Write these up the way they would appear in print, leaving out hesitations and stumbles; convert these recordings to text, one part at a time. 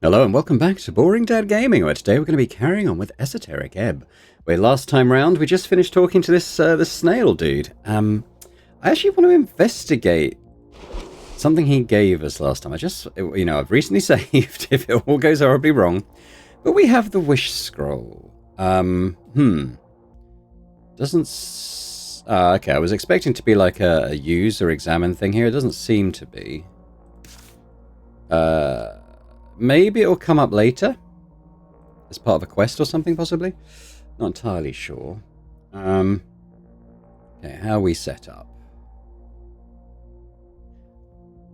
Hello and welcome back to Boring Dad Gaming, where today we're going to be carrying on with Esoteric Ebb. Where last time round we just finished talking to this snail dude. I actually want to investigate something he gave us last time. I've recently saved if it all goes horribly wrong. But we have the wish scroll. Doesn't... okay, I was expecting to be like a use or examine thing here. It doesn't seem to be. Maybe it'll come up later as part of a quest or something, possibly. Not entirely sure. Okay, how are we set up?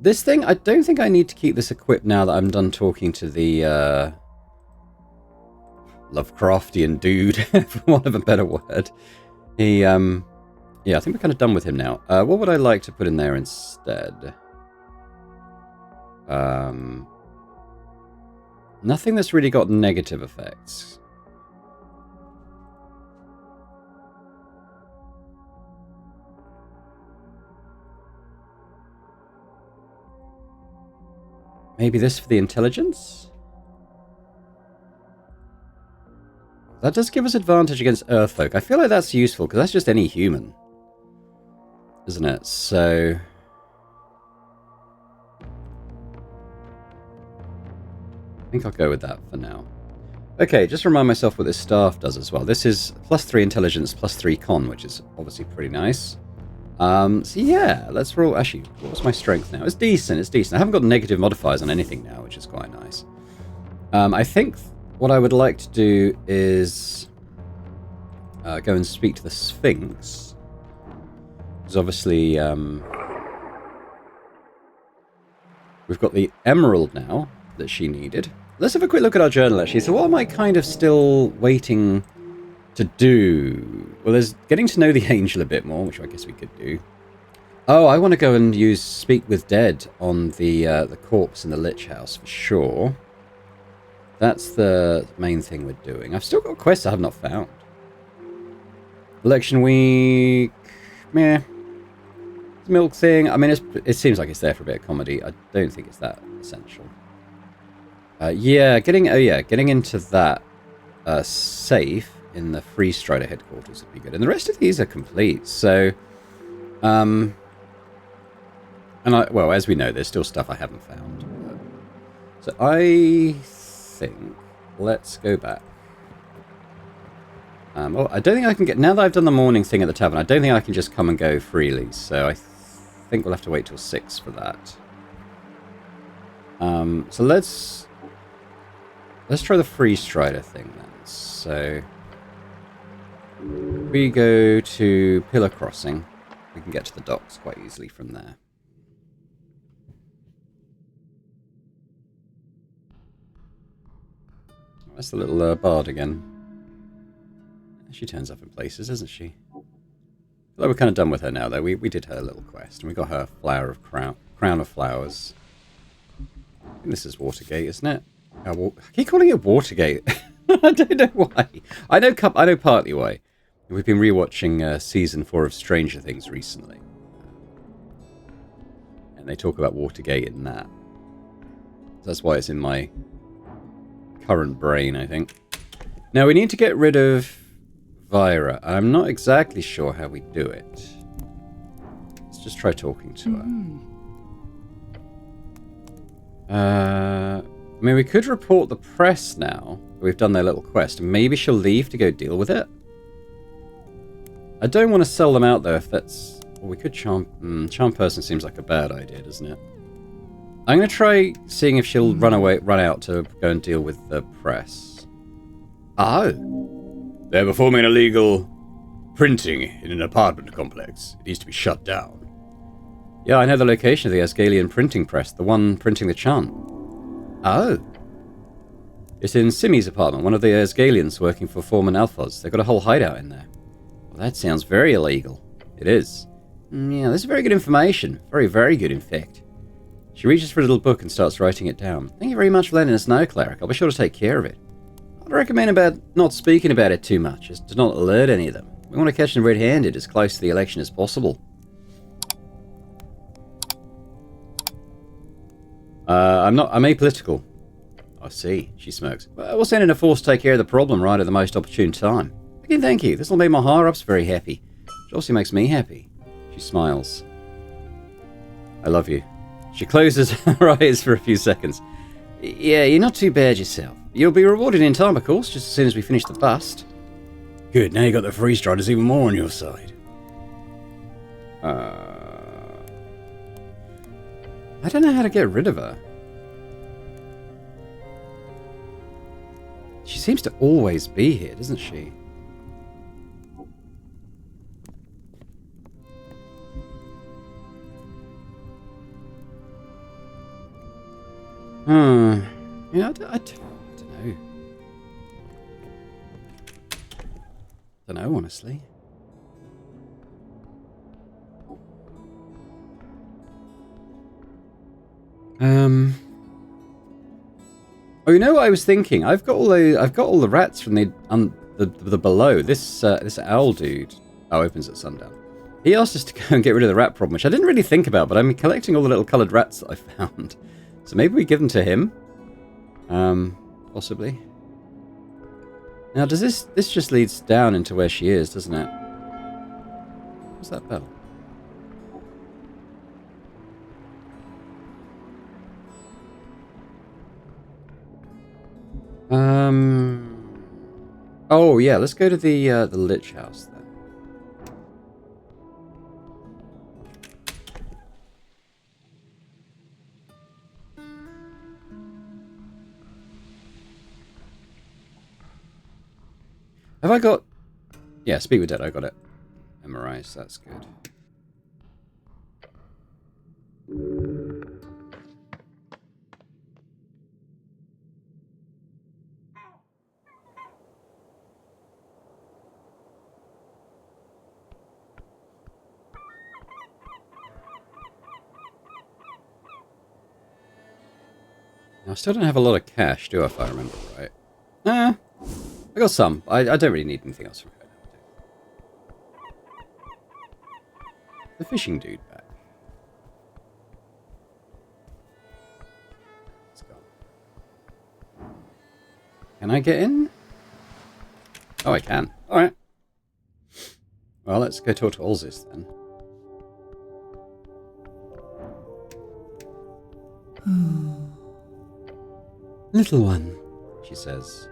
This thing, I don't think I need to keep this equipped now that I'm done talking to the Lovecraftian dude, for want of a better word. Yeah, I think we're kind of done with him now. What would I like to put in there instead? Nothing that's really got negative effects. Maybe this for the intelligence? That does give us advantage against Earthfolk. I feel like that's useful, because that's just any human. Isn't it? So... I think I'll go with that for now. Okay, just remind myself what this staff does as well. This is +3 intelligence, +3 con, which is obviously pretty nice. So yeah, let's roll. Actually, what's my strength now? It's decent, it's decent. I haven't got negative modifiers on anything now, which is quite nice. I think what I would like to do is go and speak to the Sphinx. Because obviously we've got the emerald now that she needed. Let's have a quick look at our journal, actually. So what am I kind of still waiting to do? Well, there's getting to know the angel a bit more, which I guess we could do. Oh, I want to go and use Speak with Dead on the corpse in the Lich House, for sure. That's the main thing we're doing. I've still got quests I have not found. Election week... meh. Milk thing, I mean, it seems like it's there for a bit of comedy. I don't think it's that essential. Getting into that safe in the Free Strider headquarters would be good. And the rest of these are complete, so... well, as we know, there's still stuff I haven't found. So I think... let's go back. I don't think I can get... now that I've done the morning thing at the tavern, I don't think I can just come and go freely, so I think we'll have to wait till 6 for that. So let's try the Free Strider thing then. So we go to Pillar Crossing. We can get to the docks quite easily from there. Oh, that's the little bard again. She turns up in places, doesn't she? Although we're kind of done with her now, though. We did her little quest, and we got her crown of flowers. I think this is Watergate, isn't it? I keep calling it Watergate. I don't know why. I know partly why. We've been rewatching season 4 of Stranger Things recently, and they talk about Watergate in that. That's why it's in my current brain, I think. Now we need to get rid of Vira. I'm not exactly sure how we do it. Let's just try talking to her. I mean, we could report the press now. We've done their little quest. Maybe she'll leave to go deal with it. I don't want to sell them out, though, if that's... well, we could charm... charm person seems like a bad idea, doesn't it? I'm going to try seeing if she'll run out to go and deal with the press. Oh. They're performing illegal printing in an apartment complex. It needs to be shut down. Yeah, I know the location of the Asgalian printing press, the one printing the chant. Oh. It's in Simi's apartment, one of the Asgalians working for Foreman Alphos. They've got a whole hideout in there. Well, that sounds very illegal. It is. Yeah, this is very good information. Very, very good, in fact. She reaches for a little book and starts writing it down. Thank you very much for letting us know, Cleric. I'll be sure to take care of it. I'd recommend about not speaking about it too much, as to not alert any of them. We want to catch them red-handed as close to the election as possible. I'm apolitical. I see, she smirks. Well, we'll send in a force to take care of the problem right at the most opportune time. Again, thank you. This will make my higher-ups very happy. It also makes me happy. She smiles. I love you. She closes her eyes for a few seconds. Yeah, you're not too bad yourself. You'll be rewarded in time, of course, just as soon as we finish the bust. Good, now you got the free striders even more on your side. I don't know how to get rid of her. She seems to always be here, doesn't she? Yeah, I don't know. I don't know, honestly. Oh, you know what I was thinking? I've got all the rats from the below. This owl dude. Oh, opens at sundown. He asked us to go and get rid of the rat problem, which I didn't really think about, but I'm collecting all the little coloured rats that I found. So maybe we give them to him. Possibly. Now, does this just leads down into where she is, doesn't it? What's that bell? Oh yeah, let's go to the Lich House then. Have I got... Yeah, Speak with Dead, I got it. Memorize, that's good. Now, I still don't have a lot of cash, do I, if I remember right? I got some. I don't really need anything else from her. The fishing dude back. It's gone. Can I get in? Oh, I can. Alright. Well, let's go talk to Olzis then. Little one, she says.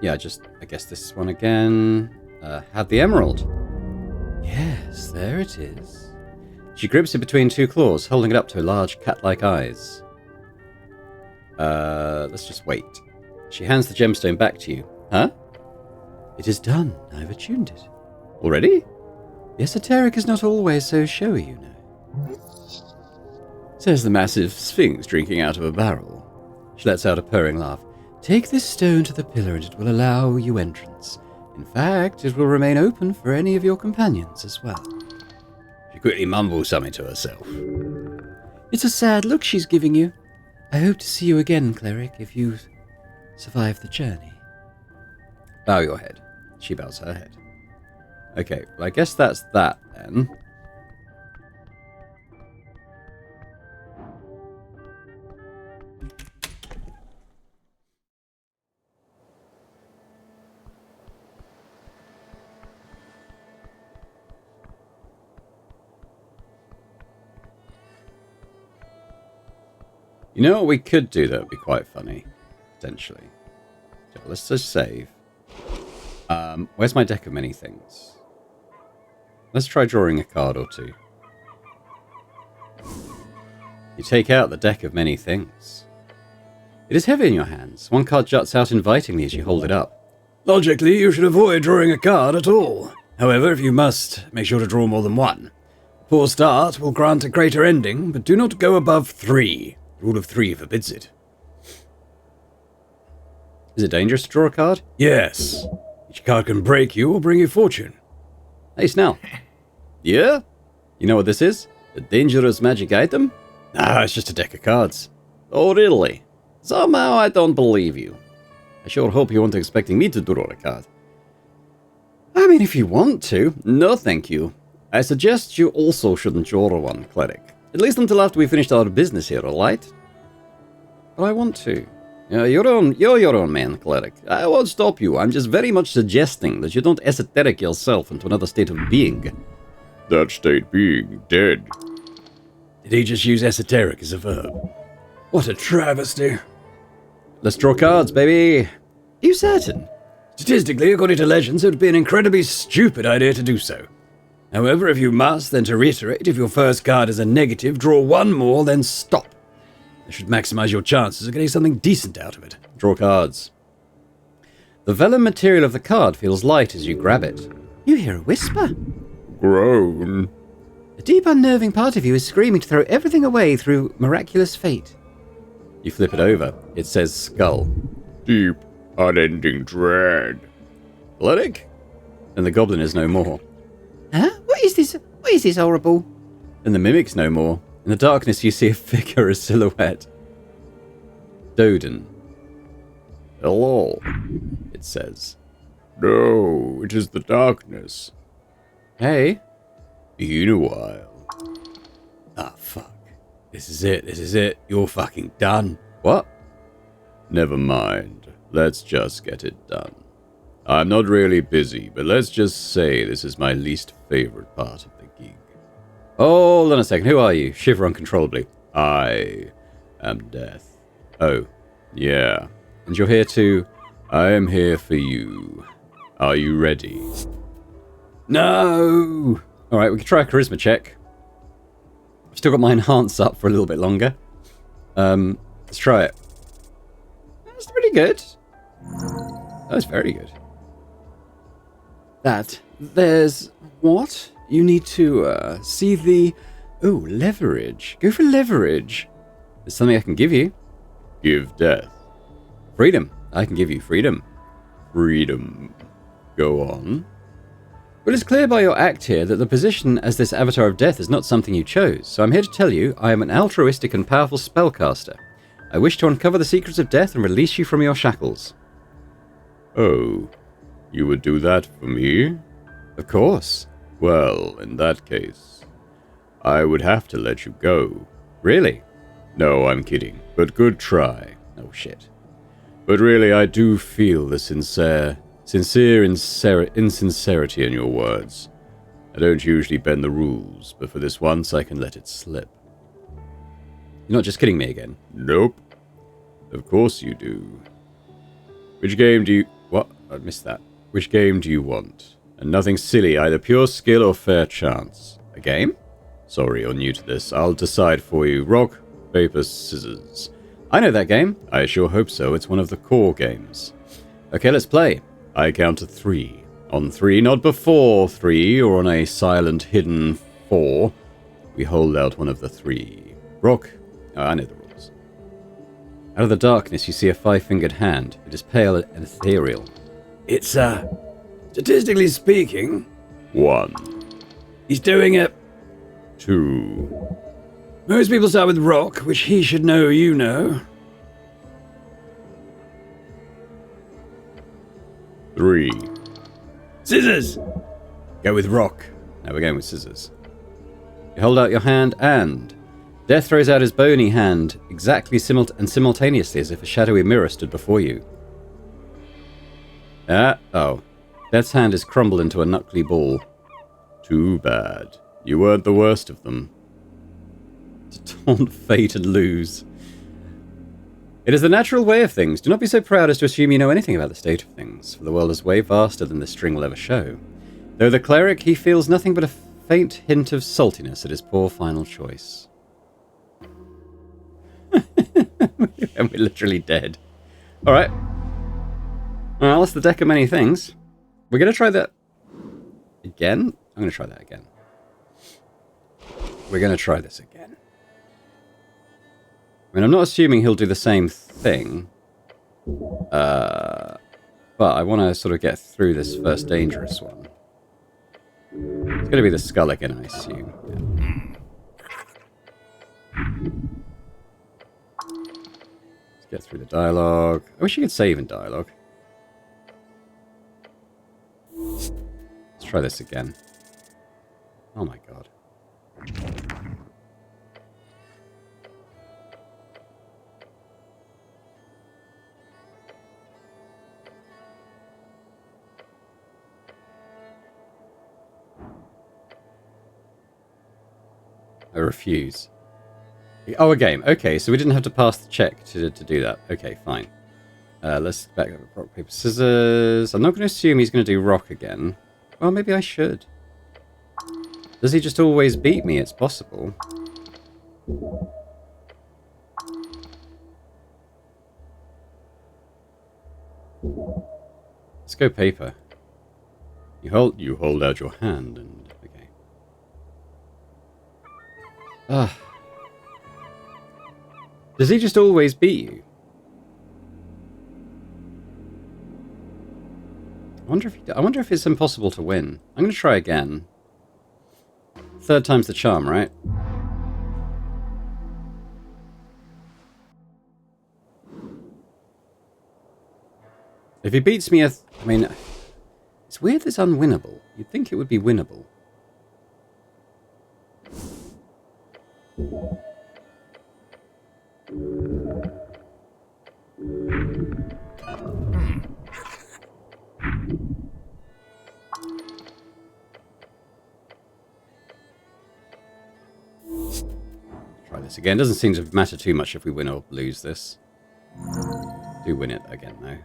Yeah, I guess this one again. Have the emerald. Yes, there it is. She grips it between two claws, holding it up to her large cat-like eyes. Let's just wait. She hands the gemstone back to you. Huh? It is done. I've attuned it. Already? The esoteric is not always so showy, you know. Says the massive sphinx drinking out of a barrel. She lets out a purring laugh. Take this stone to the pillar and it will allow you entrance. In fact, it will remain open for any of your companions as well. She quickly mumbles something to herself. It's a sad look she's giving you. I hope to see you again, cleric, if you survive the journey. Bow your head. She bows her head. Okay, well I guess that's that then. You know what we could do that would be quite funny? Potentially. So let's just save. Where's my deck of many things? Let's try drawing a card or two. You take out the deck of many things. It is heavy in your hands. One card juts out invitingly as you hold it up. Logically, you should avoid drawing a card at all. However, if you must, make sure to draw more than one. A poor start will grant a greater ending, but do not go above 3. Rule of 3 forbids it. Is it dangerous to draw a card? Yes. Each card can break you or bring you fortune. Hey, Snell. Yeah? You know what this is? A dangerous magic item? Ah, it's just a deck of cards. Oh, really? Somehow I don't believe you. I sure hope you weren't expecting me to draw a card. I mean, if you want to. No, thank you. I suggest you also shouldn't draw one, cleric. At least until after we finished our business here, alright? But I want to. You're your own man, cleric. I won't stop you. I'm just very much suggesting that you don't esoteric yourself into another state of being. That state being dead. Did he just use esoteric as a verb? What a travesty. Let's draw cards, baby. Are you certain? Statistically, according to legends, it would be an incredibly stupid idea to do so. However, if you must, then to reiterate, if your first card is a negative, draw one more, then stop. This should maximize your chances of getting something decent out of it. Draw cards. The vellum material of the card feels light as you grab it. You hear a whisper. Groan. A deep, unnerving part of you is screaming to throw everything away through miraculous fate. You flip it over. It says skull. Deep, unending dread. Cleric? And the goblin is no more. Huh? What is this? What is this horrible? And the mimic's no more. In the darkness, you see a figure, a silhouette. Doden. Hello, it says. No, it is the darkness. Hey. Been a while. Ah, fuck. This is it. You're fucking done. What? Never mind. Let's just get it done. I'm not really busy, but let's just say this is my least favorite part of the gig. Hold on a second. Who are you? Shiver uncontrollably. I am death. Oh. Yeah. And you're here to... I am here for you. Are you ready? No! Alright, we can try a charisma check. I've still got my enhance up for a little bit longer. Let's try it. That's pretty good. That's very good. There's... What? You need to, see the... Oh, leverage. Go for leverage. There's something I can give you. Give death. Freedom. I can give you freedom. Freedom. Go on. Well, it's clear by your act here that the position as this avatar of death is not something you chose, so I'm here to tell you I am an altruistic and powerful spellcaster. I wish to uncover the secrets of death and release you from your shackles. Oh, you would do that for me? Of course. Well, in that case, I would have to let you go. Really? No, I'm kidding, but good try. Oh, shit. But really, I do feel the sincere insincerity in your words. I don't usually bend the rules, but for this once, I can let it slip. You're not just kidding me again? Nope. Of course you do. Which game do you... What? I missed that. Which game do you want? And nothing silly, either pure skill or fair chance. A game? Sorry, you're new to this. I'll decide for you. Rock, paper, scissors. I know that game. I sure hope so. It's one of the core games. Okay, let's play. I count to 3. On 3, not before 3, or on a silent, hidden 4. We hold out one of the 3. Rock. Oh, I know the rules. Out of the darkness, you see a 5-fingered hand. It is pale and ethereal. It's, statistically speaking... 1. He's doing it. 2. Most people start with rock, which he should know you know. 3. Scissors! Go with rock. Now we're going with scissors. You hold out your hand and... Death throws out his bony hand exactly simultaneously as if a shadowy mirror stood before you. Oh. Death's hand is crumbled into a knuckly ball. Too bad. You weren't the worst of them. To taunt fate and lose. It is the natural way of things. Do not be so proud as to assume you know anything about the state of things, for the world is way vaster than this string will ever show. Though the cleric, he feels nothing but a faint hint of saltiness at his poor final choice. And we're literally dead. Alright. Well, that's the deck of many things. We're going to try that again? I'm going to try that again. We're going to try this again. I mean, I'm not assuming he'll do the same thing. But I want to sort of get through this first dangerous one. It's going to be the skull again, I assume. Yeah. Let's get through the dialogue. I wish you could save in dialogue. Let's try this again. Oh my god. I refuse. Oh, a game. Okay, so we didn't have to pass the check to do that. Okay, fine. Let's back up rock, paper, scissors. I'm not going to assume he's going to do rock again. Well, maybe I should. Does he just always beat me? It's possible. Let's go paper. You hold out your hand and okay. Does he just always beat you? I wonder if it's impossible to win. I'm going to try again. Third time's the charm, right? If he beats me, I mean, it's weird that it's unwinnable. You'd think it would be winnable. Try this again. Doesn't seem to matter too much if we win or lose this. Do win it again, though.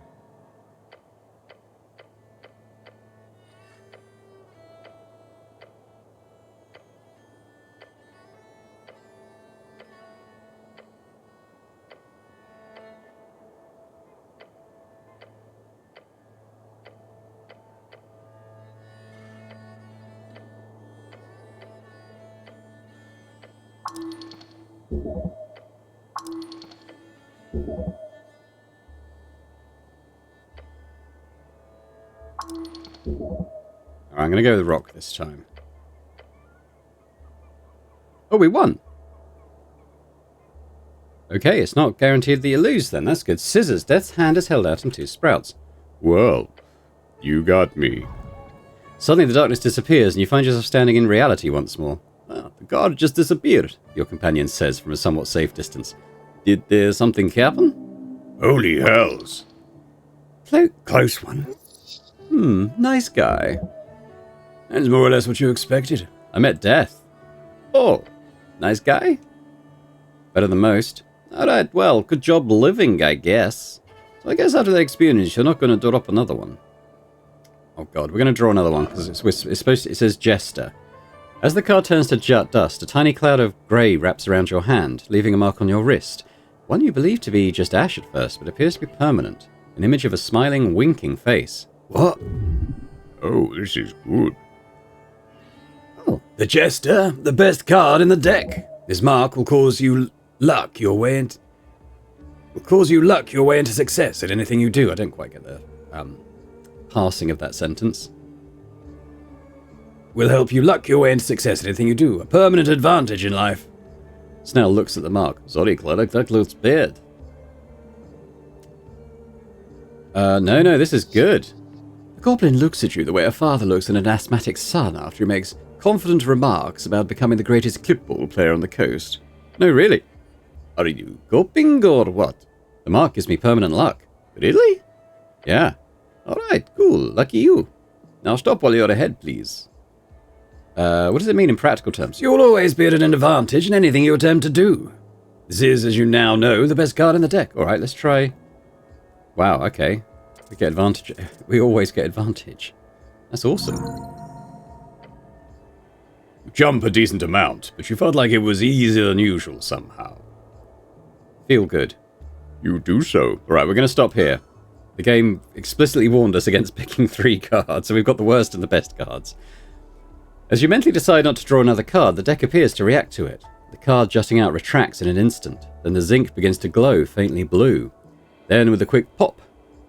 Alright, I'm going to go with rock this time. Oh, we won! Okay, it's not guaranteed that you lose then. That's good. Scissors. Death's hand is held out in 2 sprouts. Well, you got me. Suddenly the darkness disappears and you find yourself standing in reality once more. Ah, the guard just disappeared, your companion says from a somewhat safe distance. Did there something happen? Holy hells. Close one. Nice guy. That's more or less what you expected. I met Death. Oh, nice guy? Better than most. Alright, well, good job living, I guess. So I guess after that experience, you're not going to drop another one. Oh god, we're going to draw another one, because it's supposed to, it says Jester. As the card turns to jet dust, a tiny cloud of grey wraps around your hand, leaving a mark on your wrist. One you believe to be just ash at first, but appears to be permanent. An image of a smiling, winking face. What? Oh, this is good. Oh, the Jester, the best card in the deck. This mark will cause you luck your way into... success at anything you do. I don't quite get the passing of that sentence. Will help you luck your way into success at anything you do. A permanent advantage in life. Snell looks at the mark. Sorry, cleric, that looks bad. No, this is good. The goblin looks at you the way a father looks at an asthmatic son after he makes confident remarks about becoming the greatest clipball player on the coast. No, really. Are you coping or what? The mark gives me permanent luck. Really? Yeah. Alright, cool. Lucky you. Now stop while you're ahead, please. What does it mean in practical terms? You'll always be at an advantage in anything you attempt to do. This is, as you now know, the best card in the deck. Alright, let's try... Wow, okay. We get advantage. We always get advantage. That's awesome. Jump a decent amount, but you felt like it was easier than usual somehow. Feel good. You do so. Alright, we're going to stop here. The game explicitly warned us against picking 3 cards, so we've got the worst and the best cards. As you mentally decide not to draw another card, the deck appears to react to it. The card jutting out retracts in an instant. Then the zinc begins to glow faintly blue. Then, with a quick pop,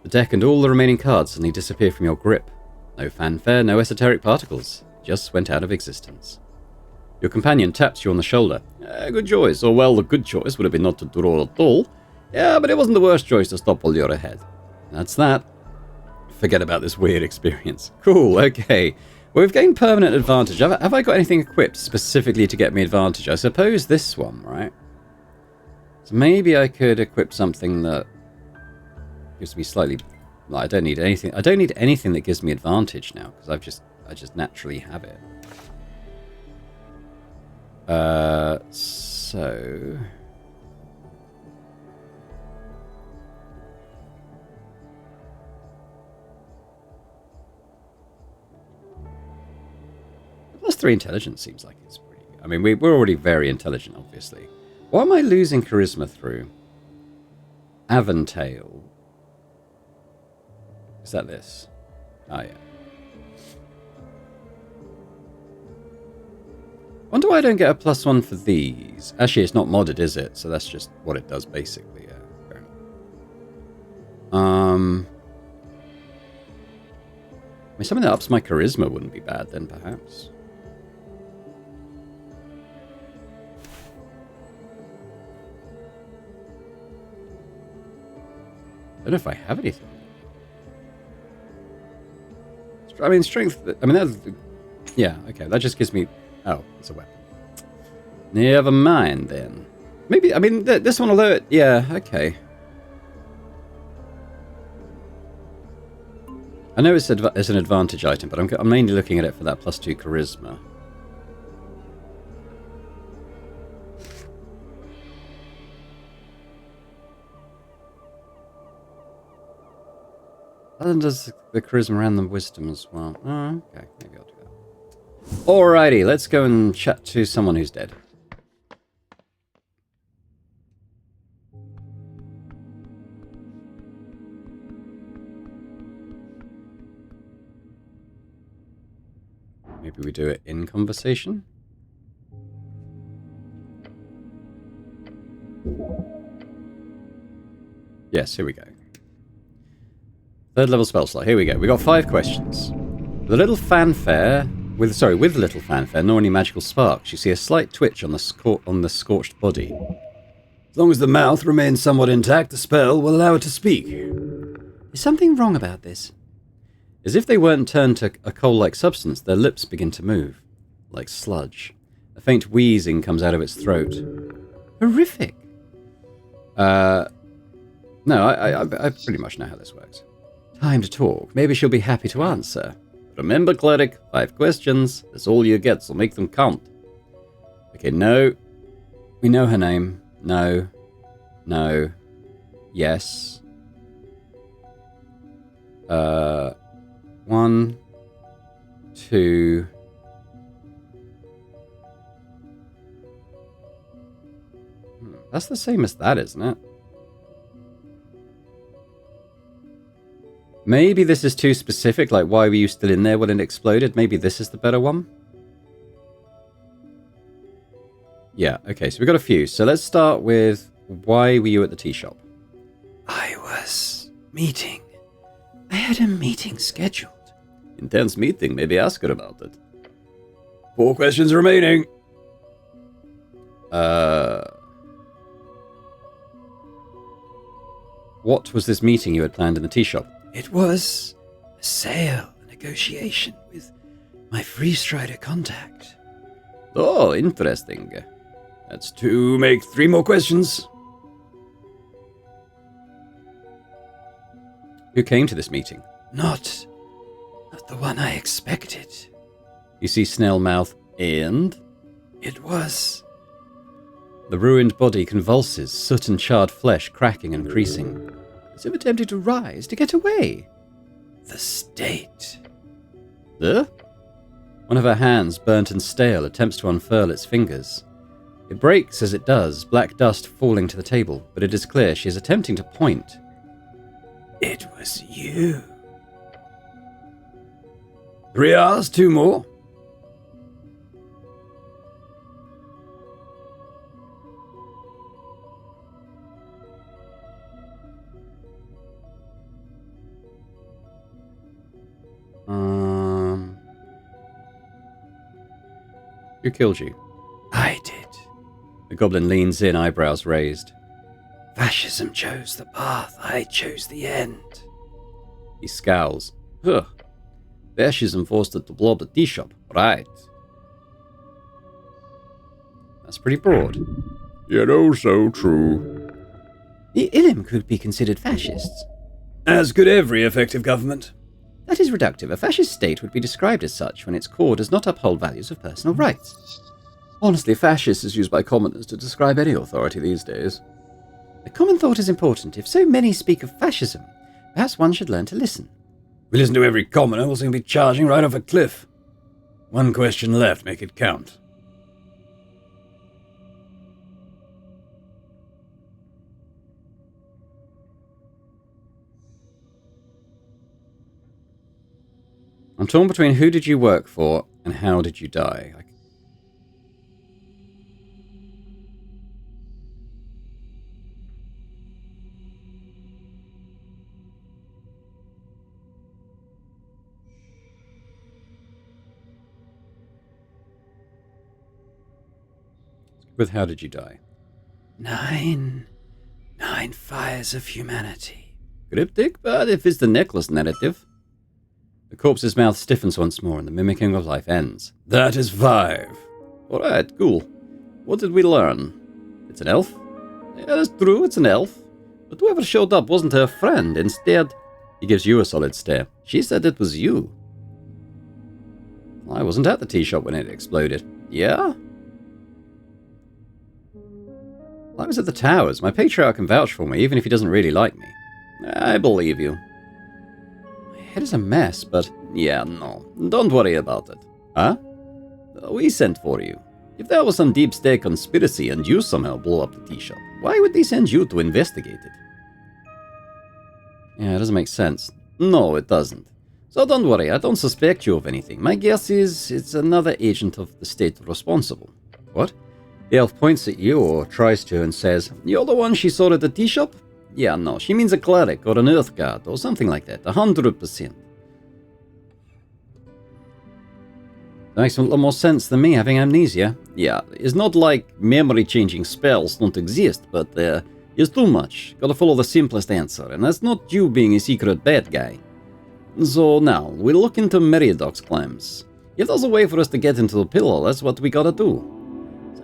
the deck and all the remaining cards suddenly disappear from your grip. No fanfare, no esoteric particles. Just went out of existence. Your companion taps you on the shoulder. Good choice. Or, well, the good choice would have been not to draw at all. Yeah, but it wasn't the worst choice to stop while you're ahead. That's that. Forget about this weird experience. Cool, okay. Well, we've gained permanent advantage. Have I got anything equipped specifically to get me advantage? I suppose this one, right? So maybe I could equip something that gives me slightly... Like, I don't need anything. I don't need anything that gives me advantage now, because I just naturally have it. So... +3 intelligence seems like it's pretty good. I mean, we're already very intelligent, obviously. What am I losing charisma through? Aventail. Is that this? Ah, yeah. Wonder why I don't get a +1 for these. Actually, it's not modded, is it? So that's just what it does, basically. Yeah, fair enough. I mean, something that ups my charisma wouldn't be bad then, perhaps. I don't know if I have anything. I mean, strength... I mean, that's... Yeah, okay, that just gives me... Oh, it's a weapon. Never mind, then. Maybe, I mean, this one, although it... Yeah, okay. I know it's an advantage item, but I'm mainly looking at it for that +2 charisma. And does the charisma and the wisdom as well. Oh, okay, maybe I'll do that. Alrighty, let's go and chat to someone who's dead. Maybe we do it in conversation? Yes, here we go. 3rd level spell slot. Here we go. We got 5 questions. With little fanfare, nor any magical sparks, you see a slight twitch on the scorched body. As long as the mouth remains somewhat intact, the spell will allow it to speak. Is something wrong about this? As if they weren't turned to a coal-like substance, their lips begin to move, like sludge. A faint wheezing comes out of its throat. Horrific. No, I pretty much know how this works. Time to talk. Maybe she'll be happy to answer. Remember, cleric, 5 questions. That's all you get, so make them count. Okay, no. We know her name. No. No. Yes. 1, 2. That's the same as that, isn't it? Maybe this is too specific, like why were you still in there when it exploded? Maybe this is the better one? Yeah, okay, so we've got a few. So let's start with, why were you at the tea shop? I was meeting. I had a meeting scheduled. Intense meeting, maybe ask her about it. 4 questions remaining. What was this meeting you had planned in the tea shop? It was a sale, a negotiation with my Freestrider contact. Oh, interesting. That's 2, make 3 more questions. Who came to this meeting? Not the one I expected. You see Snell mouth, and? It was... The ruined body convulses, soot and charred flesh cracking and creasing, as if attempting to rise, to get away. The state. One of her hands, burnt and stale, attempts to unfurl its fingers. It breaks as it does, black dust falling to the table, but it is clear she is attempting to point. It was you. 3 hours, 2 more. Who killed you? I did. The goblin leans in, eyebrows raised. Fascism chose the path, I chose the end. He scowls. Huh. Fascism forced it to blow up the tea shop, right? That's pretty broad. You know, so true. The Illim could be considered fascists. As could every effective government. That is reductive. A fascist state would be described as such when its core does not uphold values of personal rights. Honestly, fascist is used by commoners to describe any authority these days. The common thought is important. If so many speak of fascism, perhaps one should learn to listen. We listen to every commoner, we'll soon be charging right off a cliff. One question left, make it count. I'm torn between who did you work for and how did you die. With how did you die? 9 fires of humanity. Cryptic, but it fits the necklace narrative. The corpse's mouth stiffens once more and the mimicking of life ends. That is 5. Alright, cool. What did we learn? It's an elf? Yeah, that's true, it's an elf. But whoever showed up wasn't her friend. Instead, he gives you a solid stare. She said it was you. I wasn't at the tea shop when it exploded. Yeah? I was at the towers. My patriarch can vouch for me, even if he doesn't really like me. I believe you. My head is a mess, but yeah, no. Don't worry about it. Huh? We sent for you. If there was some deep state conspiracy and you somehow blew up the tea shop, why would they send you to investigate it? Yeah, it doesn't make sense. No, it doesn't. So don't worry, I don't suspect you of anything. My guess is it's another agent of the state responsible. What? The elf points at you, or tries to, and says, "You're the one she saw at the tea shop?" Yeah, no, she means a cleric, or an earth god, or something like that, 100%. That makes a little more sense than me having amnesia. Yeah, it's not like memory-changing spells don't exist, but it's too much. Gotta follow the simplest answer, and that's not you being a secret bad guy. So now, we'll look into Meriadox claims. If there's a way for us to get into the pillow, that's what we gotta do.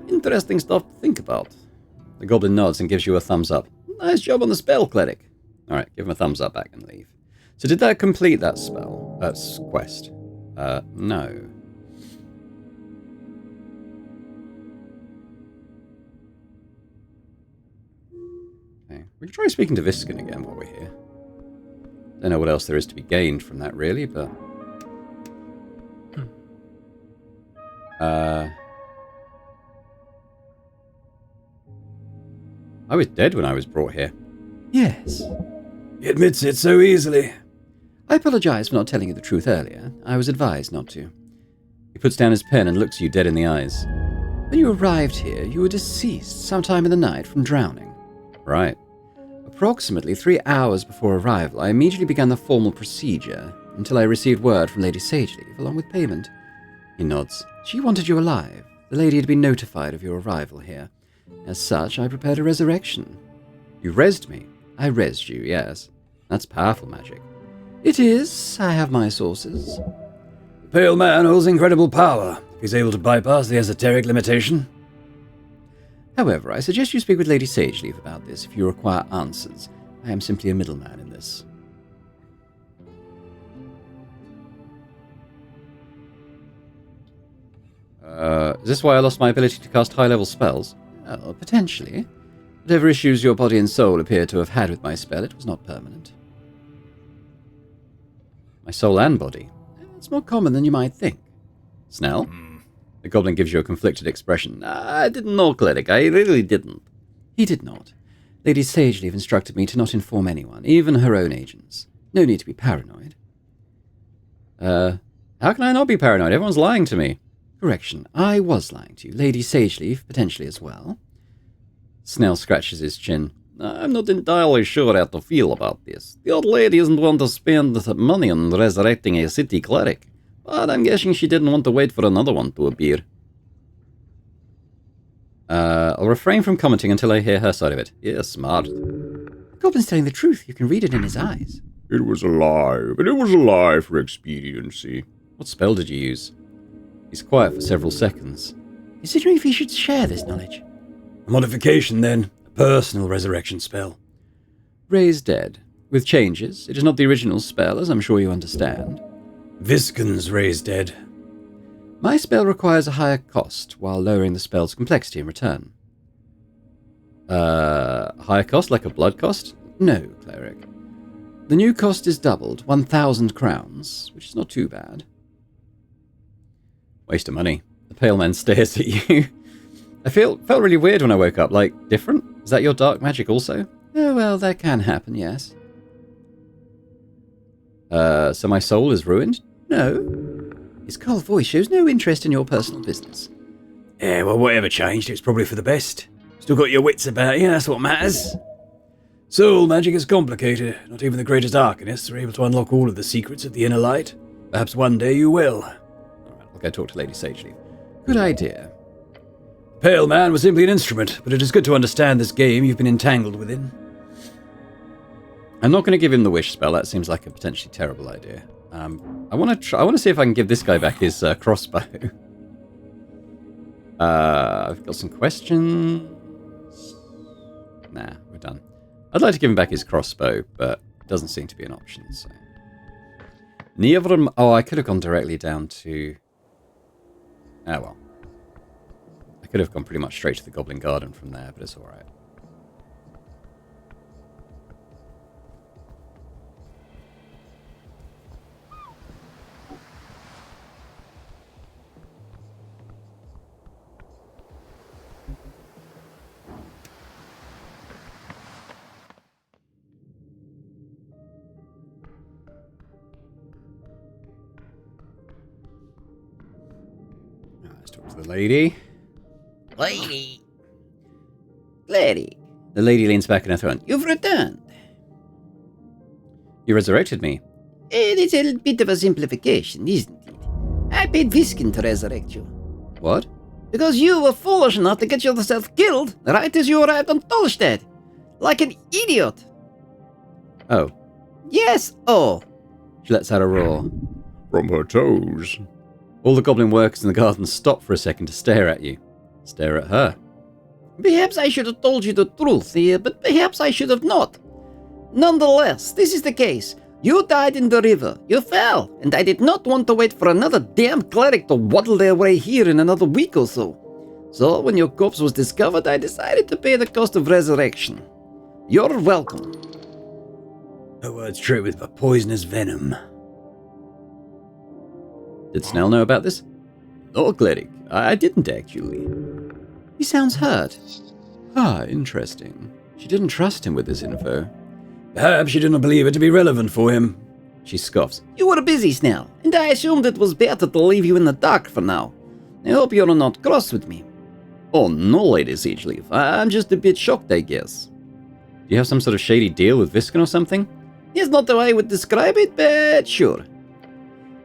Interesting stuff to think about. The goblin nods and gives you a thumbs up. Nice job on the spell, cleric. Alright, give him a thumbs up back and leave. So did that complete that spell? That's quest. No. Okay, we can try speaking to Viskin again while we're here. Don't know what else there is to be gained from that, really, but... I was dead when I was brought here. Yes. He admits it so easily. I apologize for not telling you the truth earlier. I was advised not to. He puts down his pen and looks you dead in the eyes. When you arrived here, you were deceased sometime in the night from drowning. Right. Approximately 3 hours before arrival, I immediately began the formal procedure until I received word from Lady Sageleaf, along with payment. He nods. She wanted you alive. The lady had been notified of your arrival here. As such, I prepared a resurrection. You rezzed me. I rezzed you, yes. That's powerful magic. It is. I have my sources. The Pale Man holds incredible power, if he's able to bypass the esoteric limitation. However, I suggest you speak with Lady Sageleaf about this if you require answers. I am simply a middleman in this. Is this why I lost my ability to cast high-level spells? Oh, potentially. Whatever issues your body and soul appear to have had with my spell, it was not permanent. My soul and body? It's more common than you might think. Snell? The goblin gives you a conflicted expression. I didn't know, cleric. I really didn't. He did not. Lady Sageleaf instructed me to not inform anyone, even her own agents. No need to be paranoid. How can I not be paranoid? Everyone's lying to me. Correction, I was lying to you. Lady Sageleaf, potentially as well. Snell scratches his chin. I'm not entirely sure how to feel about this. The old lady isn't one to spend money on resurrecting a city cleric, but I'm guessing she didn't want to wait for another one to appear. I'll refrain from commenting until I hear her side of it. Yeah, smart. The goblin's telling the truth. You can read it in his eyes. It was a lie, but it was a lie for expediency. What spell did you use? He's quiet for several seconds. Considering if he should share this knowledge. A modification, then. A personal resurrection spell. Raise dead. With changes. It is not the original spell, as I'm sure you understand. Viskin's raise dead. My spell requires a higher cost, while lowering the spell's complexity in return. Higher cost, like a blood cost? No, cleric. The new cost is doubled, 1,000 crowns, which is not too bad. Waste of money. The pale man stares at you. I felt really weird when I woke up, like, different? Is that your dark magic also? Oh, well, that can happen, yes. So my soul is ruined? No. His cold voice shows no interest in your personal business. Yeah, well, whatever changed, it's probably for the best. Still got your wits about you, that's what matters. Soul magic is complicated. Not even the greatest arcanists are able to unlock all of the secrets of the inner light. Perhaps one day you will. Alright, I'll go talk to Lady Sageleaf. Good idea. Pale Man was simply an instrument, but it is good to understand this game you've been entangled within. I'm not going to give him the wish spell. That seems like a potentially terrible idea. I want to see if I can give this guy back his crossbow. I've got some questions. Nah, we're done. I'd like to give him back his crossbow, but it doesn't seem to be an option. So, oh, I could have gone directly down to. Ah well. I could have gone pretty much straight to the Goblin Garden from there, but it's all right. Let's talk to the lady. Lady. Lady. The lady leans back in her throne. You've returned. You resurrected me. It is a bit of a simplification, isn't it? I paid Viskin to resurrect you. What? Because you were foolish enough to get yourself killed right as you arrived on Tolstead. Like an idiot. Oh. Yes, oh. She lets out a roar. From her toes. All the goblin workers in the garden stop for a second to stare at you. Stare at her. Perhaps I should have told you the truth here, but perhaps I should have not. Nonetheless, this is the case. You died in the river. You fell, and I did not want to wait for another damn cleric to waddle their way here in another week or so. So, when your corpse was discovered, I decided to pay the cost of resurrection. You're welcome. A word straight with a poisonous venom. Did Snell know about this? No, cleric. I didn't actually. He sounds hurt. Ah, interesting. She didn't trust him with this info. Perhaps she didn't believe it to be relevant for him. She scoffs. You were busy, Snell, and I assumed it was better to leave you in the dark for now. I hope you're not cross with me. Oh, no, Lady Sageleaf. I'm just a bit shocked, I guess. Do you have some sort of shady deal with Viscon or something? It's not the way I would describe it, but sure.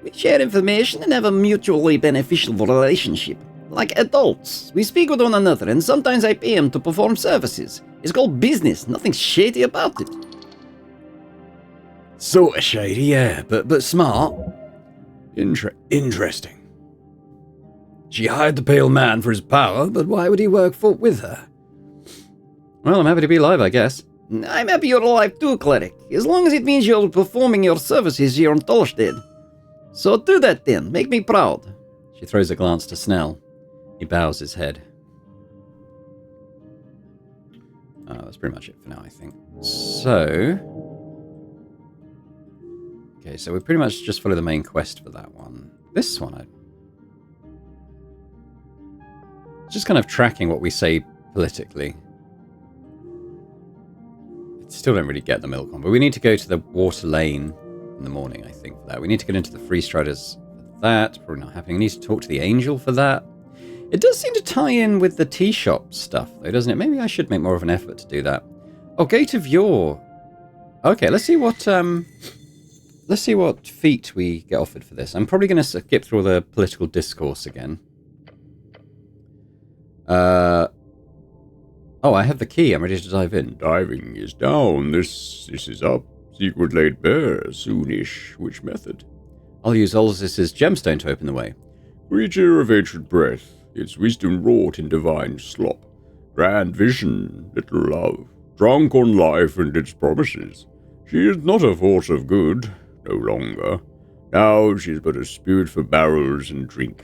We share information and have a mutually beneficial relationship. Like adults, we speak with one another, and sometimes I pay him to perform services. It's called business, nothing shady about it. Sort of shady, yeah, but smart. Interesting. She hired the Pale Man for his power, but why would he work with her? Well, I'm happy to be alive, I guess. I'm happy you're alive too, cleric, as long as it means you're performing your services here on Tolstead. So do that then, make me proud. She throws a glance to Snell. He bows his head. That's pretty much it for now, I think. So... Okay, so we pretty much just follow the main quest for that one. This one, just kind of tracking what we say politically. I still don't really get the milk one, but we need to go to the Water Lane in the morning, I think, for that. We need to get into the Free Striders for that. Probably not happening. We need to talk to the Angel for that. It does seem to tie in with the tea shop stuff, though, doesn't it? Maybe I should make more of an effort to do that. Oh, Gate of Yore. Okay, let's see what feat we get offered for this. I'm probably going to skip through all the political discourse again. Oh, I have the key. I'm ready to dive in. Diving is down. This is up. Secret laid bare. Soonish. Which method? I'll use Olzis's gemstone to open the way. Creature of ancient breath. Its wisdom wrought in divine slop. Grand vision, little love. Drunk on life and its promises. She is not a force of good. No longer. Now she's but a spirit for barrels and drink.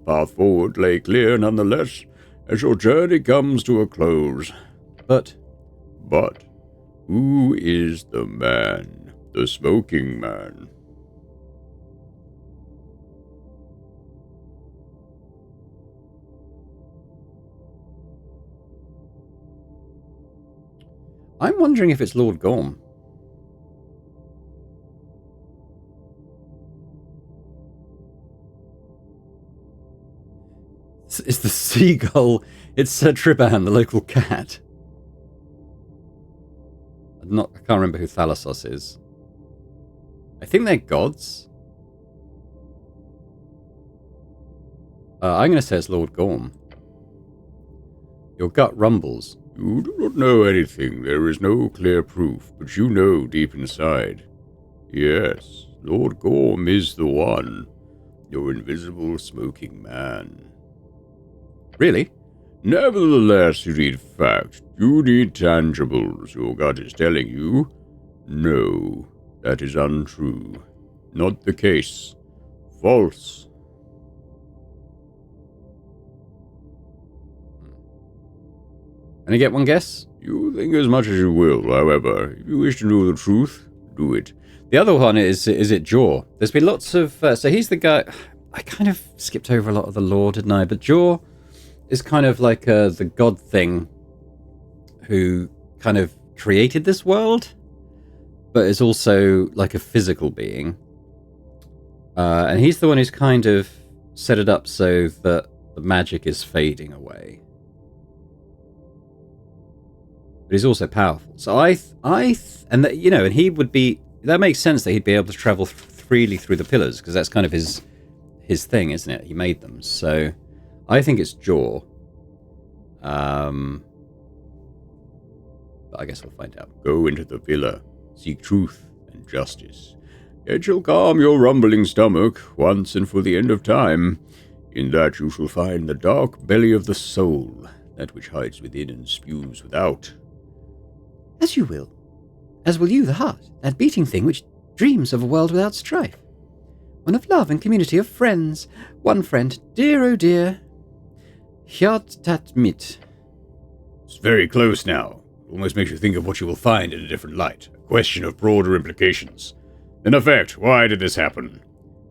path forward lay clear nonetheless, as your journey comes to a close. But who is the man? The smoking man? I'm wondering if it's Lord Gorm. It's the seagull. It's Sir Triban, the local cat. I can't remember who Thalassos is. I think they're gods. I'm going to say it's Lord Gorm. Your gut rumbles. You do not know anything. There is no clear proof, but you know deep inside. Yes, Lord Gorm is the one. Your invisible smoking man. Really? Nevertheless, you need facts. You need tangibles. Your gut is telling you. No, that is untrue. Not the case. False. Can I get one guess? You think as much as you will, however. If you wish to know the truth, do it. The other one is it Jaw? There's been lots of... so he's the guy... I kind of skipped over a lot of the lore, didn't I? But Jaw is kind of like the god thing who kind of created this world, but is also like a physical being. And he's the one who's kind of set it up so that the magic is fading away. But he's also powerful. So and that, you know, and he would be... That makes sense that he'd be able to travel freely through the pillars, because that's kind of his thing, isn't it? He made them. So I think it's Jaw. But I guess we'll find out. Go into the villa, seek truth and justice. It shall calm your rumbling stomach once and for the end of time. In that you shall find the dark belly of the soul, that which hides within and spews without. As you will. As will you, the heart, that beating thing which dreams of a world without strife. One of love and community of friends. One friend, dear oh dear. Hjart tat mit. It's very close now. It almost makes you think of what you will find in a different light. A question of broader implications. In effect, why did this happen?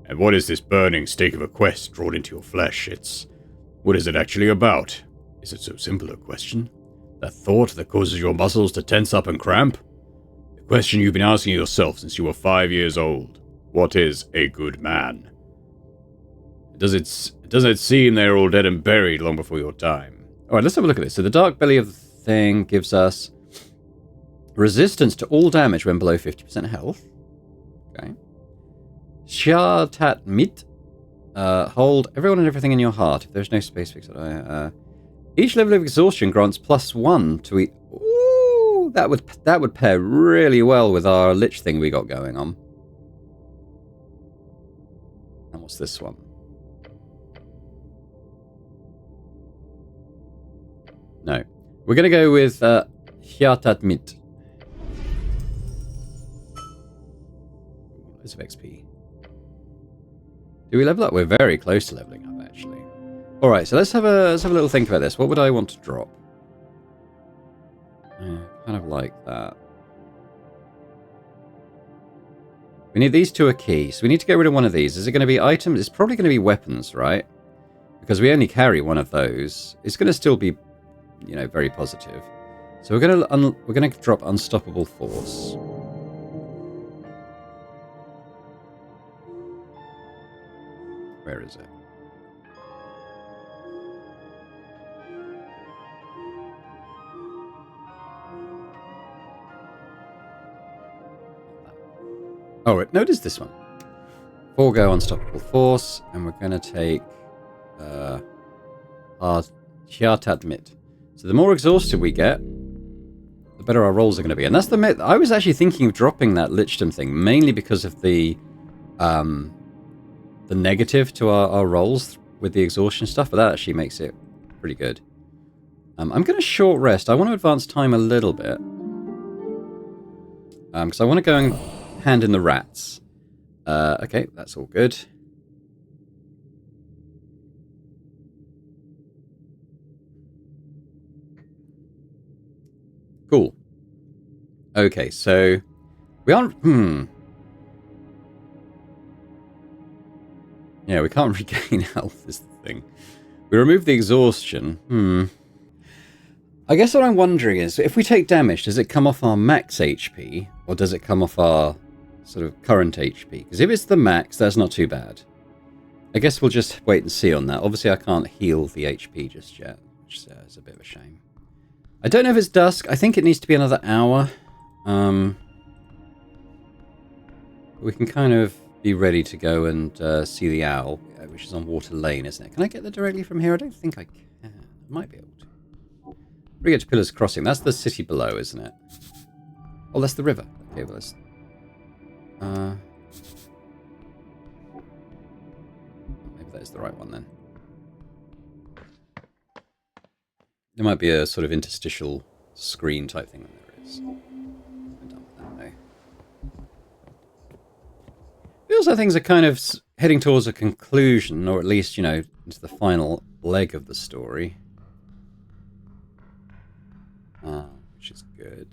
And what is this burning stake of a quest drawn into your flesh? What is it actually about? Is it so simple a question? That thought that causes your muscles to tense up and cramp? The question you've been asking yourself since you were 5 years old. What is a good man? Doesn't it seem they're all dead and buried long before your time? Alright, let's have a look at this. So the dark belly of the thing gives us resistance to all damage when below 50% health. Okay. Shartat mit. Hold everyone and everything in your heart. If there's no space fix it. Each level of exhaustion grants +1 to eat. Ooh, that would pair really well with our lich thing we got going on. And what's this one? No. We're going to go with Hyatat Mit. Loads of XP. Do we level up? We're very close to leveling up, actually. Alright, so let's have a little think about this. What would I want to drop? Kind of like that. We need these two a key, so we need to get rid of one of these. Is it going to be items? It's probably going to be weapons, right? Because we only carry one of those. It's going to still be, you know, very positive. So we're going to drop Unstoppable Force. Where is it? Oh, notice this one. Forgo Unstoppable Force, and we're going to take our Hyatat Mit. So the more exhausted we get, the better our rolls are going to be. And that's the myth. I was actually thinking of dropping that Lichdom thing, mainly because of the negative to our rolls with the exhaustion stuff, but that actually makes it pretty good. I'm going to short rest. I want to advance time a little bit. Because I want to go and hand in the rats. Okay, that's all good. Cool. Okay, so we aren't. Yeah, we can't regain health is the thing. We remove the exhaustion. I guess what I'm wondering is, if we take damage, does it come off our max HP, or does it come off our sort of current HP? Because if it's the max, that's not too bad. I guess we'll just wait and see on that. Obviously, I can't heal the HP just yet, which is a bit of a shame. I don't know if it's dusk. I think it needs to be another hour. We can kind of be ready to go and see the owl, which is on Water Lane, isn't it? Can I get there directly from here? I don't think I can. I might be able to. We get to Pillars Crossing. That's the city below, isn't it? Oh, that's the river. Okay, well, let's... maybe that is the right one, then. There might be a sort of interstitial screen type thing that there is. I'm done with that, though. Feels like things are kind of heading towards a conclusion, or at least, you know, into the final leg of the story. Which is good.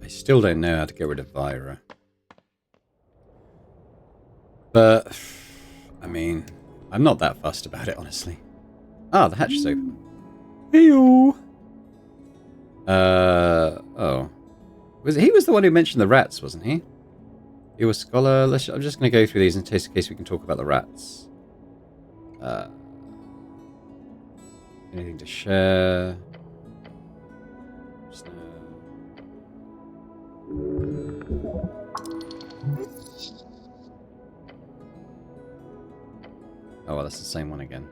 I still don't know how to get rid of Vira. But, I mean, I'm not that fussed about it, honestly. Ah, the hatch is open. Hey-o! Oh. He was the one who mentioned the rats, wasn't he? You a scholar? I'm just going to go through these in case we can talk about the rats. Anything to share? Oh, well, that's the same one again.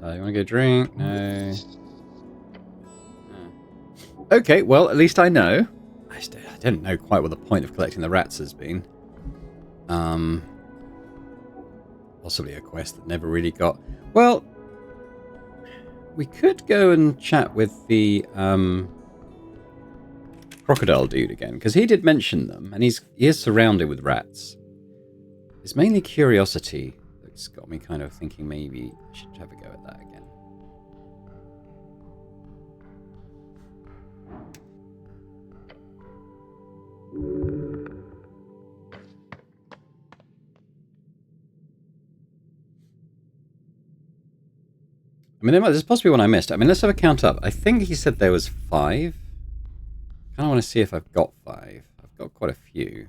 You want to go drink? No. Okay, well, at least I know. I don't know quite what the point of collecting the rats has been. Possibly a quest that never really got... Well, we could go and chat with the crocodile dude again, because he did mention them, and he is surrounded with rats. It's mainly curiosity that's got me kind of thinking maybe I should have a go at that again. I mean, there's possibly one I missed. I mean, let's have a count up. I think he said there was 5. I kind of want to see if I've got 5. I've got quite a few.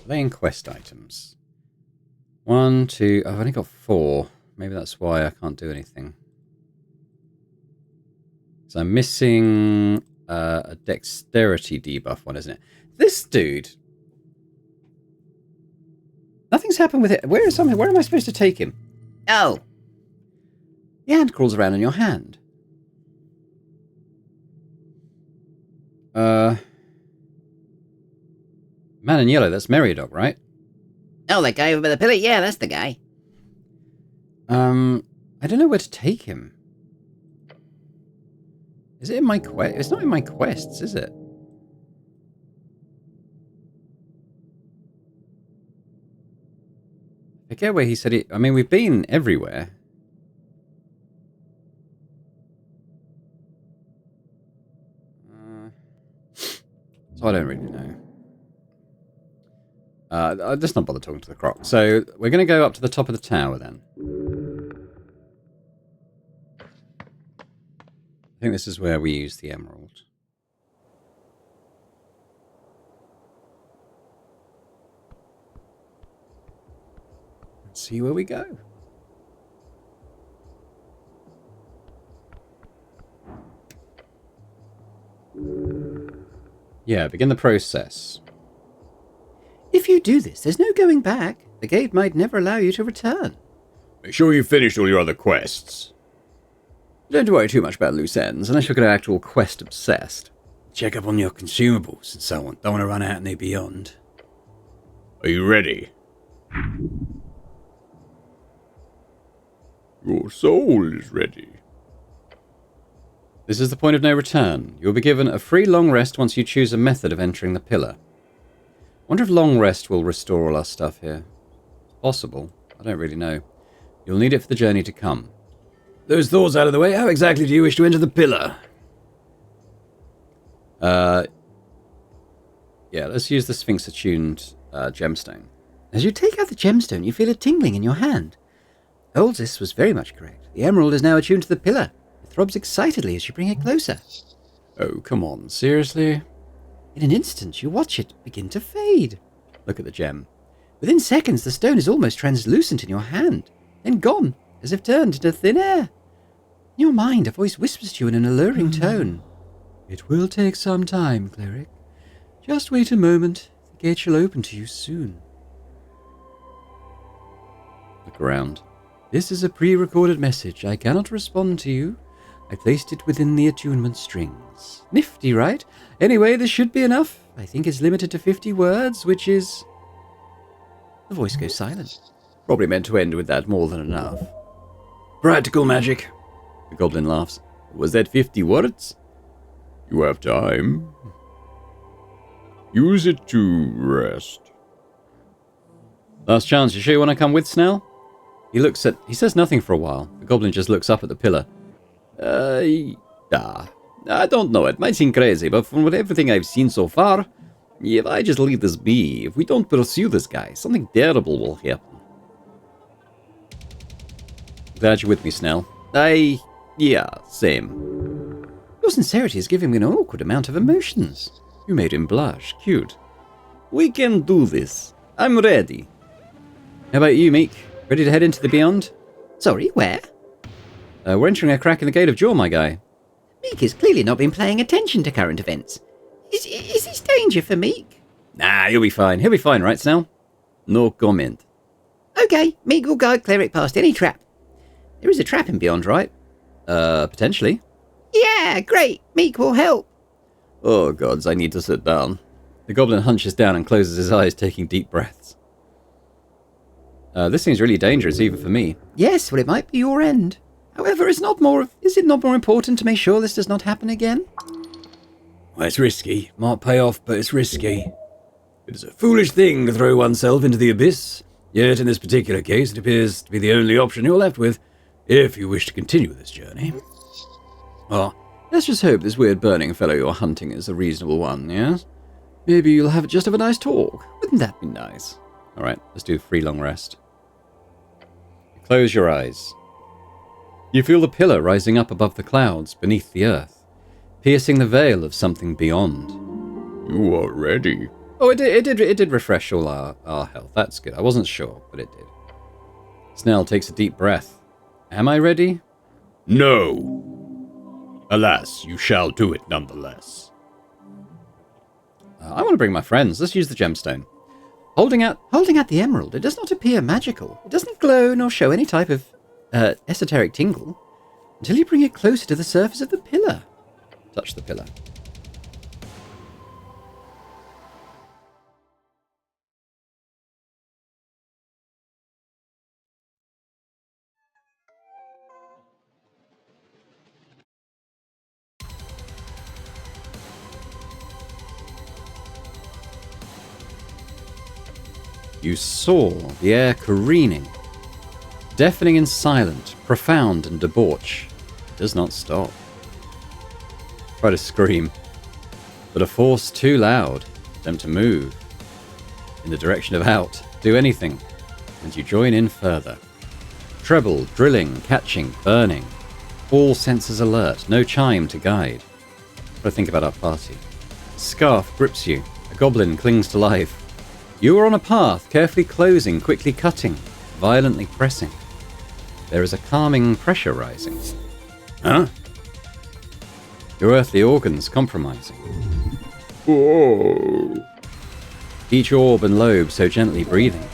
Laying quest items. 1, 2... I've only got 4. Maybe that's why I can't do anything. So I'm missing a dexterity debuff one, isn't it? This dude... Nothing's happened with it. Where am I supposed to take him? Oh. The hand crawls around in your hand. Man in yellow, that's Meriadoc, right? Oh, that guy over by the pillar? Yeah, that's the guy. I don't know where to take him. Is it in my quest? It's not in my quests, is it? I forget where he said it. I mean, we've been everywhere. So I don't really know. Let's not bother talking to the croc. So we're going to go up to the top of the tower then. I think this is where we use the emerald. Let's see where we go. Yeah, begin the process. If you do this, there's no going back. The gate might never allow you to return. Make sure you've finished all your other quests. Don't worry too much about loose ends, unless you're going to actual quest obsessed. Check up on your consumables and so on. Don't want to run out in the beyond. Are you ready? Your soul is ready. This is the point of no return. You will be given a free long rest once you choose a method of entering the pillar. Wonder if long rest will restore all our stuff here. It's possible. I don't really know. You'll need it for the journey to come. Those thoughts out of the way, how exactly do you wish to enter the pillar? Yeah, let's use the Sphinx-attuned gemstone. As you take out the gemstone, you feel a tingling in your hand. Oldsis was very much correct. The emerald is now attuned to the pillar. It throbs excitedly as you bring it closer. Oh, come on. Seriously? In an instant, you watch it begin to fade. Look at the gem. Within seconds, the stone is almost translucent in your hand, then gone, as if turned into thin air. In your mind, a voice whispers to you in an alluring tone. It will take some time, cleric. Just wait a moment. The gate shall open to you soon. Look around. This is a pre-recorded message. I cannot respond to you. I placed it within the attunement strings. Nifty, right? Anyway, this should be enough. I think it's limited to 50 words, which is... The voice goes silent. Probably meant to end with that more than enough. Practical magic. The goblin laughs. Was that 50 words? You have time. Use it to rest. Last chance. You sure you want to come with, Snell? He says nothing for a while. The goblin just looks up at the pillar. Yeah. I don't know. It might seem crazy, but from everything I've seen so far, if I just leave this be, if we don't pursue this guy, something terrible will happen. Glad you're with me, Snell. Yeah, same. Your sincerity is giving me an awkward amount of emotions. You made him blush. Cute. We can do this. I'm ready. How about you, Meek? Ready to head into the beyond? Sorry, where? We're entering a crack in the gate of Jaw, my guy. Meek has clearly not been paying attention to current events. Is this danger for Meek? Nah, you'll be fine. He'll be fine, right, Snell? No comment. Okay, Meek will guide Cleric past any trap. There is a trap in Beyond, right? Potentially. Yeah, great. Meek will help. Oh, gods, I need to sit down. The goblin hunches down and closes his eyes, taking deep breaths. This seems really dangerous, even for me. Yes, well, it might be your end. However, is it not more important to make sure this does not happen again? Well, it's risky. Might pay off, but it's risky. It is a foolish thing to throw oneself into the abyss. Yet, in this particular case, it appears to be the only option you're left with, if you wish to continue this journey. Oh, let's just hope this weird burning fellow you're hunting is a reasonable one, yes? Maybe you'll just have a nice talk. Wouldn't that be nice? Alright, let's do a free long rest. Close your eyes. You feel the pillar rising up above the clouds beneath the earth, piercing the veil of something beyond. You are ready. Oh, it did refresh all our health. That's good. I wasn't sure, but it did. Snell takes a deep breath. Am I ready? No. Alas, you shall do it nonetheless. I want to bring my friends. Let's use the gemstone. Holding out the emerald, it does not appear magical. It doesn't glow nor show any type of esoteric tingle until you bring it closer to the surface of the pillar. Touch the pillar. You saw the air careening, deafening and silent, profound and debauch. It does not stop. Try to scream, but a force too loud for them to move. In the direction of out, do anything, and you join in further. Treble, drilling, catching, burning. All senses alert, no chime to guide. Try to think about our party. Scarf grips you, a goblin clings to life. You are on a path, carefully closing, quickly cutting, violently pressing. There is a calming pressure rising. Huh? Your earthly organs compromising. Whoa. Each orb and lobe so gently breathing.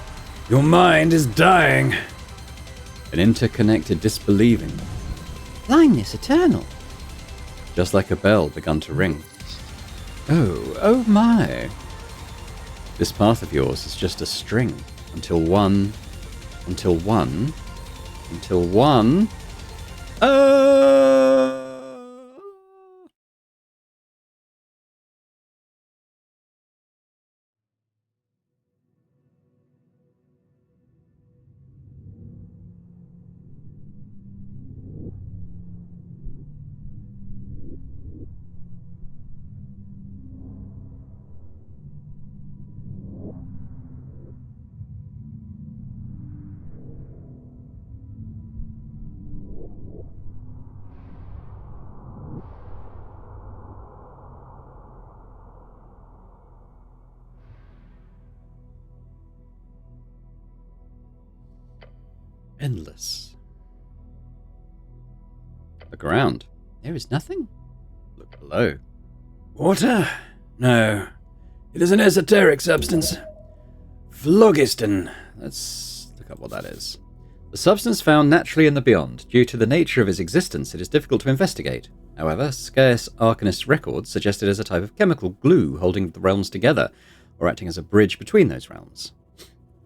Your mind is dying. An interconnected disbelieving. Blindness eternal. Just like a bell begun to ring. Oh my. This path of yours is just a string until one. Endless. Look around. There is nothing. Look below. Water? No. It is an esoteric substance. Phlogiston. Let's look up what that is. The substance found naturally in the beyond. Due to the nature of its existence, it is difficult to investigate. However, scarce Arcanist records suggest it as a type of chemical glue holding the realms together, or acting as a bridge between those realms.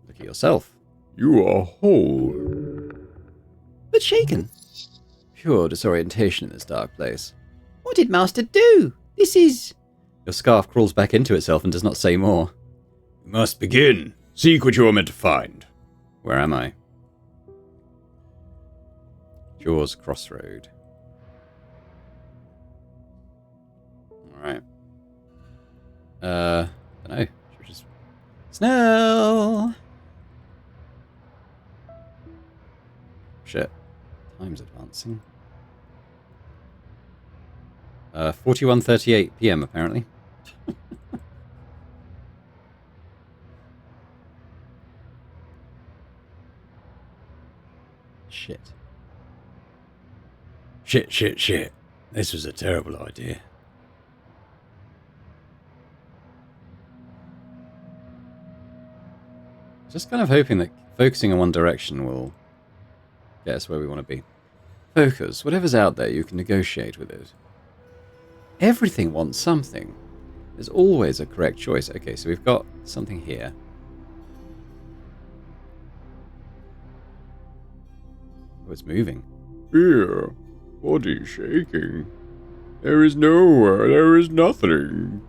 Look at yourself. You are whole. But shaken. Pure disorientation in this dark place. What did Master do? This is... Your scarf crawls back into itself and does not say more. We must begin. Seek what you are meant to find. Where am I? Jaws Crossroad. Alright. Dunno. Should we just... Snell! Shit. Time's advancing. 41:38 PM apparently. Shit. Shit. This was a terrible idea. Just kind of hoping that focusing in one direction will get us where we want to be. Focus. Whatever's out there, you can negotiate with it. Everything wants something. There's always a correct choice. Okay, so we've got something here. Oh, it's moving. Here, body shaking. There is nowhere, there is nothing.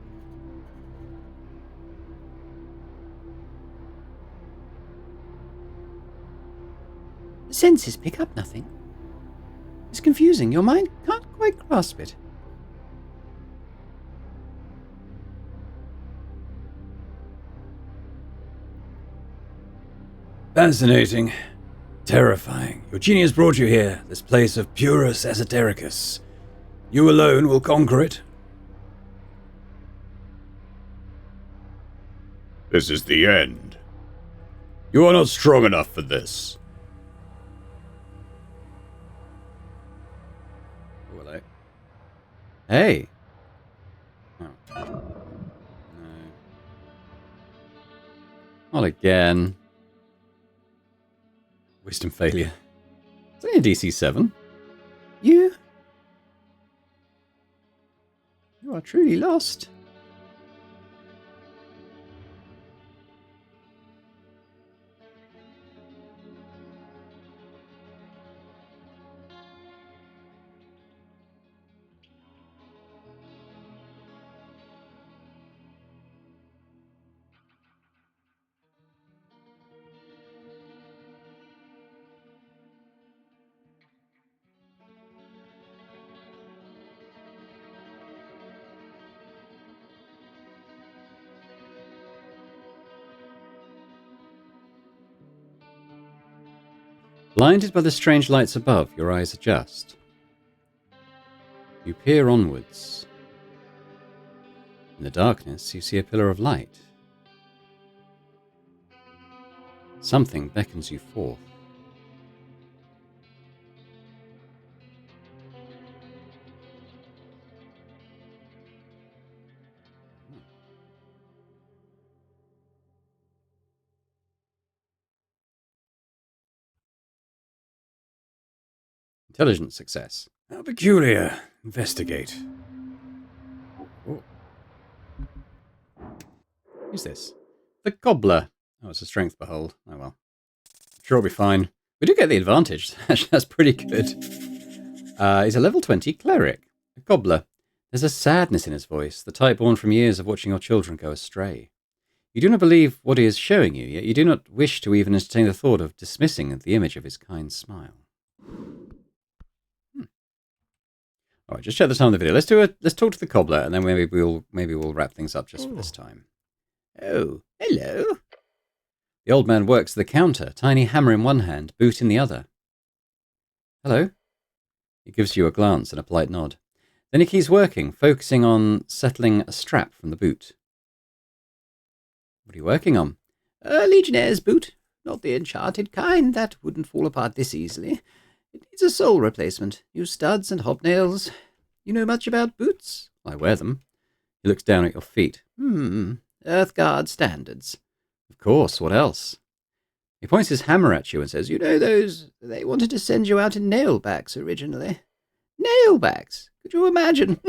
The senses pick up nothing. It's confusing. Your mind can't quite grasp it. Fascinating. Terrifying. Your genius brought you here, this place of purus esotericus. You alone will conquer it. This is the end. You are not strong enough for this. Hello. Hey. Oh. No. Not again. Wisdom failure. It's only a DC 7. You are truly lost. Blinded by the strange lights above, your eyes adjust. You peer onwards. In the darkness, you see a pillar of light. Something beckons you forth. Intelligence success. How peculiar. Investigate. Oh. Who's this? the cobbler. Oh, it's a strength behold. Oh well. Sure, it'll be fine. We do get the advantage. Actually, that's pretty good. He's a level 20 cleric. A cobbler. There's a sadness in his voice, the type born from years of watching your children go astray. You do not believe what he is showing you, yet you do not wish to even entertain the thought of dismissing the image of his kind smile. All right, just check the time of the video. Let's talk to the cobbler, and then maybe we'll wrap things up just for this time. Oh, hello. The old man works at the counter, tiny hammer in one hand, boot in the other. Hello. He gives you a glance and a polite nod. Then he keeps working, focusing on settling a strap from the boot. What are you working on? A Legionnaire's boot. Not the enchanted kind. That wouldn't fall apart this easily. It needs a sole replacement. New studs and hobnails. You know much about boots? I wear them. He looks down at your feet. Earthguard standards. Of course, what else? He points his hammer at you and says, You know those... They wanted to send you out in nailbacks originally. Nailbacks? Could you imagine?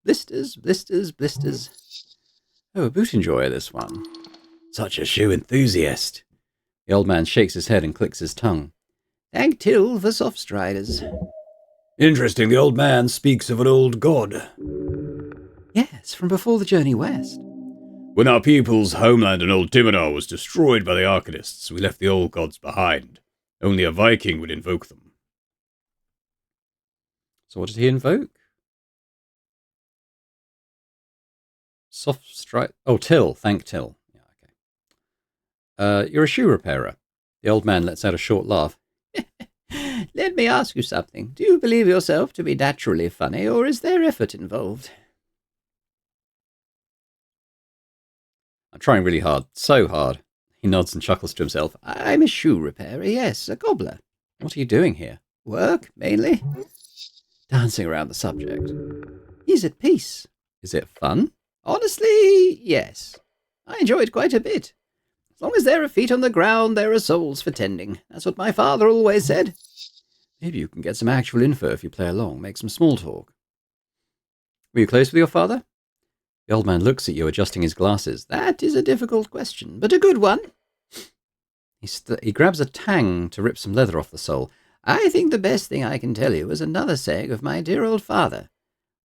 Blisters, blisters, blisters. Oh, a boot enjoyer, this one. Such a shoe enthusiast. The old man shakes his head and clicks his tongue. Thank Till for soft striders. Interesting, the old man speaks of an old god. Yes, from before the journey west. When our people's homeland in Old Timonar was destroyed by the Arcanists, we left the old gods behind. Only a Viking would invoke them. So what did he invoke? Soft strike. Oh, Till. Thank Till. Yeah, okay. You're a shoe repairer. The old man lets out a short laugh. Let me ask you something. Do you believe yourself to be naturally funny, or is there effort involved? I'm trying really hard. So hard. He nods and chuckles to himself. I'm a shoe repairer, yes, a cobbler. What are you doing here? Work, mainly. Dancing around the subject. He's at peace. Is it fun? Honestly, yes. I enjoy it quite a bit. As long as there are feet on the ground, there are souls for tending. That's what my father always said. Maybe you can get some actual info if you play along, make some small talk. Were you close with your father? The old man looks at you, adjusting his glasses. That is a difficult question, but a good one. He grabs a tang to rip some leather off the sole. I think the best thing I can tell you is another saying of my dear old father.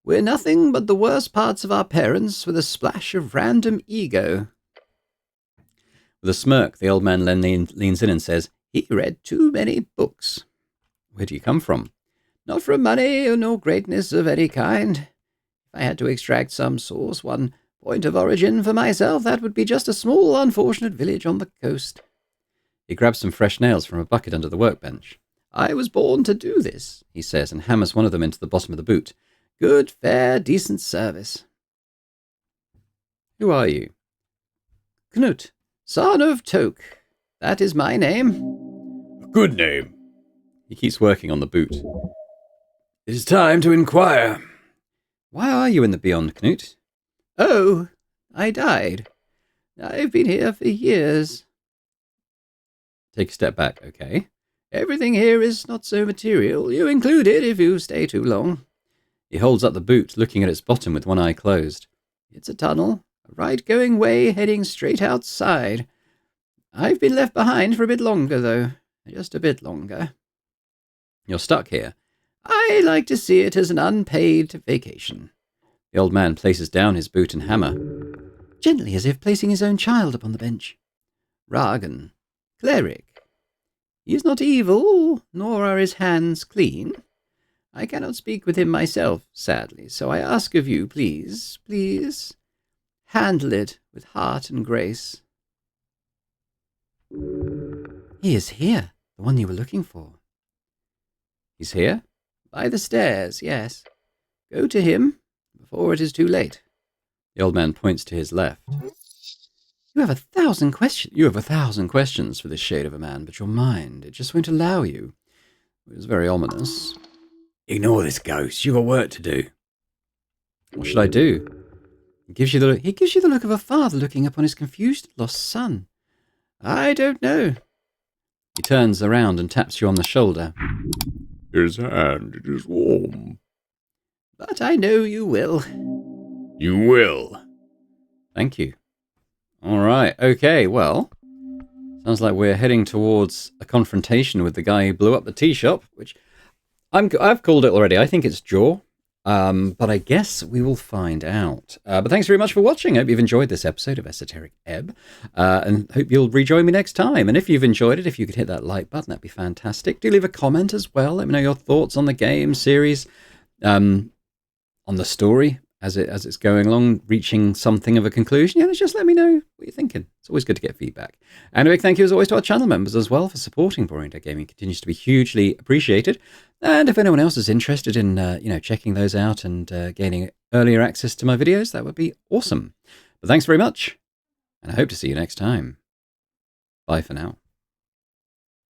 We're nothing but the worst parts of our parents with a splash of random ego. With a smirk, the old man leans in and says, He read too many books. Where do you come from? Not from money or no greatness of any kind. If I had to extract some source, one point of origin for myself, that would be just a small, unfortunate village on the coast. He grabs some fresh nails from a bucket under the workbench. I was born to do this, he says, and hammers one of them into the bottom of the boot. Good, fair, decent service. Who are you? Knut, son of Toke. That is my name. A good name. He keeps working on the boot. It is time to inquire. Why are you in the Beyond, Knut? Oh, I died. I've been here for years. Take a step back, okay? Everything here is not so material, you included if you stay too long. He holds up the boot, looking at its bottom with one eye closed. It's a tunnel, a right-going way heading straight outside. I've been left behind for a bit longer, though. Just a bit longer. You're stuck here. I like to see it as an unpaid vacation. The old man places down his boot and hammer. Gently, as if placing his own child upon the bench. Ragan, cleric. He is not evil, nor are his hands clean. I cannot speak with him myself, sadly, so I ask of you, please, handle it with heart and grace. He is here, the one you were looking for. He's here? By the stairs, yes. Go to him, before it is too late. The old man points to his left. You have 1,000 questions. You have 1,000 questions for this shade of a man, but your mind, it just won't allow you. It was very ominous. Ignore this ghost. You've got work to do. What should I do? He gives you the look of a father looking upon his confused, lost son. I don't know. He turns around and taps you on the shoulder. His hand, it is warm. But I know you will. You will. Thank you. All right. Okay, well, sounds like we're heading towards a confrontation with the guy who blew up the tea shop, which I've called it already. I think it's Jaw. But I guess we will find out. But thanks very much for watching. I hope you've enjoyed this episode of Esoteric Ebb, and hope you'll rejoin me next time. And if you've enjoyed it, if you could hit that like button, that'd be fantastic. Do leave a comment as well. Let me know your thoughts on the game, series, on the story as it's going along, reaching something of a conclusion. Yeah, just let me know what you're thinking. It's always good to get feedback. And a big thank you as always to our channel members as well for supporting Boring Day Gaming. It continues to be hugely appreciated. And if anyone else is interested in checking those out and gaining earlier access to my videos, that would be awesome. But thanks very much, and I hope to see you next time. Bye for now.